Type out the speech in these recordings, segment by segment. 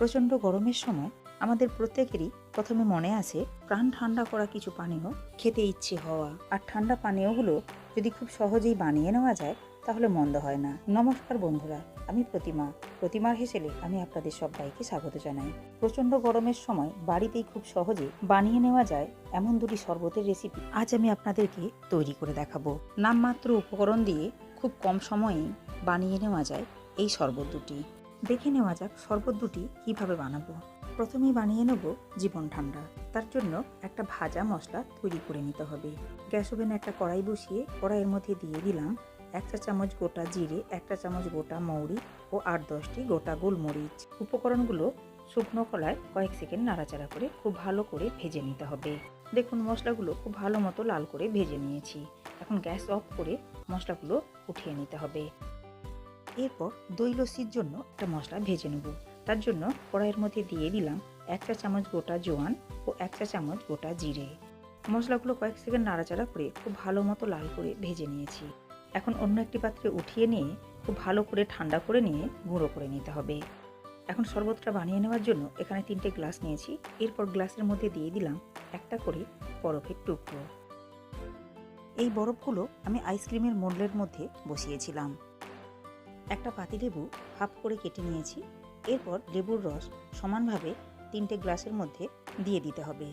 প্রচণ্ড গরমের সময় আমাদের প্রত্যেকেরই প্রথমে মনে আসে প্রাণ ঠান্ডা করা কিছু পানীয় খেতে ইচ্ছে হওয়া। আর ঠান্ডা পানীয়গুলো যদি খুব সহজেই বানিয়ে নেওয়া যায় তাহলে মন্দ হয় না। নমস্কার বন্ধুরা, আমি প্রতিমার হেসেলে আমি আপনাদের সবাইকে স্বাগত জানাই। প্রচণ্ড গরমের সময় বাড়িতেই খুব সহজে বানিয়ে নেওয়া যায় এমন দুটি শরবতের রেসিপি আজ আমি আপনাদেরকে তৈরি করে দেখাবো। নামমাত্র উপকরণ দিয়ে খুব কম সময়ে বানিয়ে নেওয়া যায় এই শরবত দুটি। দেখে নেওয়া যাক শরবত দুটি কিভাবে বানাবো। প্রথমেই বানিয়ে নেব জীবন ঠান্ডা। তার জন্য একটা ভাজা মশলা তৈরি করে নিতে হবে। গ্যাস ওভেনে একটা কড়াই বসিয়ে কড়াইয়ের মধ্যে দিয়ে দিলাম 1 চা চামচ গোটা জিরে, 1 চা চামচ গোটা মৌরি ও 8-10টি গোটা গোলমরিচ। উপকরণগুলো শুকনো কড়ায় কয়েক সেকেন্ড নাড়াচাড়া করে খুব ভালো করে ভেজে নিতে হবে। দেখুন মশলাগুলো খুব ভালো মতো লাল করে ভেজে নিয়েছি। এখন গ্যাস অফ করে মশলাগুলো উঠিয়ে নিতে হবে। এরপর দই লস্যির জন্য একটা মশলা ভেজে নেব। তার জন্য কড়াইয়ের মধ্যে দিয়ে দিলাম 1 চা চামচ গোটা জোয়ান ও 1 চা চামচ গোটা জিরে। মশলাগুলো কয়েক সেকেন্ড নাড়াচাড়া করে খুব ভালো মতো লাল করে ভেজে নিয়েছি। এখন অন্য একটি পাত্রে উঠিয়ে নিয়ে খুব ভালো করে ঠান্ডা করে নিয়ে গুঁড়ো করে নিতে হবে। এখন শরবতটা বানিয়ে নেওয়ার জন্য এখানে 3টে গ্লাস নিয়েছি। এরপর গ্লাসের মধ্যে দিয়ে দিলাম একটা করে বরফের টুকরো। এই বরফগুলো আমি আইসক্রিমের মোল্ডের মধ্যে বসিয়েছিলাম। একটা পাতিলেবু হাফ করে কেটে নিয়েছি। এরপর লেবুর রস সমানভাবে 3টে গ্লাসের মধ্যে দিয়ে দিতে হবে।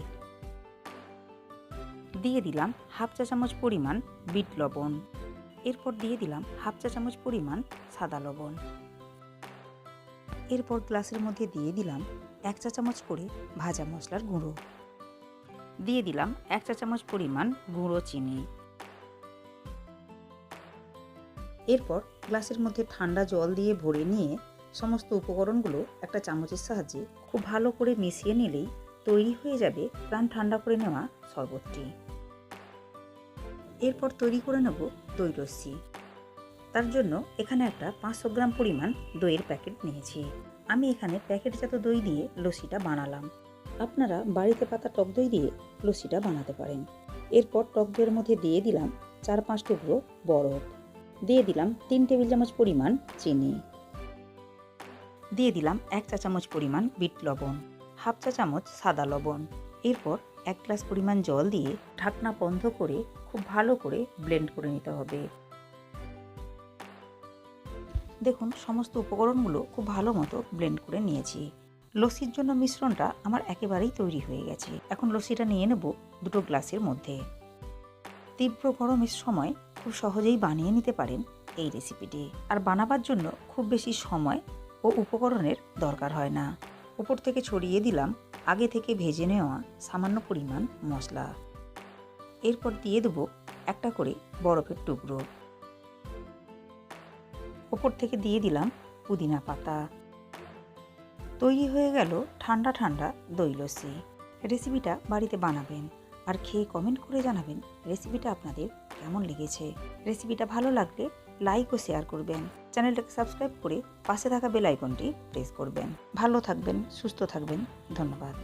দিয়ে দিলাম হাফ চা চামচ পরিমাণ বিট লবণ। এরপর দিয়ে দিলাম হাফ চা চামচ পরিমাণ সাদা লবণ। এরপর গ্লাসের মধ্যে দিয়ে দিলাম 1 চা চামচ করে ভাজা মশলার গুঁড়ো। দিয়ে দিলাম 1 চা চামচ পরিমাণ গুঁড়ো চিনি। এরপর গ্লাসের মধ্যে ঠান্ডা জল দিয়ে ভরে নিয়ে সমস্ত উপকরণগুলো একটা চামচের সাহায্যে খুব ভালো করে মিশিয়ে নিলেই তৈরি হয়ে যাবে প্রাণ ঠান্ডা করে নেওয়া শরবতটি। এরপর তৈরি করে নেব দই লস্যি। তার জন্য এখানে একটা 500 গ্রাম পরিমাণ দইয়ের প্যাকেট নিয়েছি। আমি এখানে প্যাকেটজাত দই দিয়ে লস্যিটা বানালাম। আপনারা বাড়িতে পাতা টক দই দিয়ে লস্যিটা বানাতে পারেন। এরপর টক দইয়ের মধ্যে দিয়ে দিলাম 4-5 টুকরো বরফ। দিয়ে দিলাম 3 টেবিল চামচ পরিমাণ চিনি। দিয়ে দিলাম 1 চা চামচ পরিমাণ বিট লবণ, হাফ চা চামচ সাদা লবণ। এরপর 1 গ্লাস পরিমাণ জল দিয়ে ঢাকনা বন্ধ করে খুব ভালো করে ব্লেন্ড করে নিতে হবে। দেখুন সমস্ত উপকরণগুলো খুব ভালো মতো ব্লেন্ড করে নিয়েছি। লস্যির জন্য মিশ্রণটা আমার একেবারেই তৈরি হয়ে গেছে। এখন লস্যিটা নিয়ে নেব 2 গ্লাসের মধ্যে। তীব্র গরমের সময় খুব সহজেই বানিয়ে নিতে পারেন এই রেসিপিটি। আর বানাবার জন্য খুব বেশি সময় ও উপকরণের দরকার হয় না। উপর থেকে ছড়িয়ে দিলাম আগে থেকে ভেজে নেওয়া সামান্য পরিমাণ মশলা। এরপর দিয়ে দেবো একটা করে বরফের টুকরো। উপর থেকে দিয়ে দিলাম পুদিনা পাতা। তৈরি হয়ে গেল ঠান্ডা ঠান্ডা দই লস্যি। রেসিপিটা বাড়িতে বানাবেন আর খেয়ে কমেন্ট করে জানাবেন রেসিপিটা আপনাদের কেমন লেগেছে। রেসিপিটা ভালো লাগলে লাইক ও শেয়ার করবেন। চ্যানেলটাকে সাবস্ক্রাইব করে পাশে থাকা বেল আইকনটি প্রেস করবেন। ভালো থাকবেন, সুস্থ থাকবেন। ধন্যবাদ।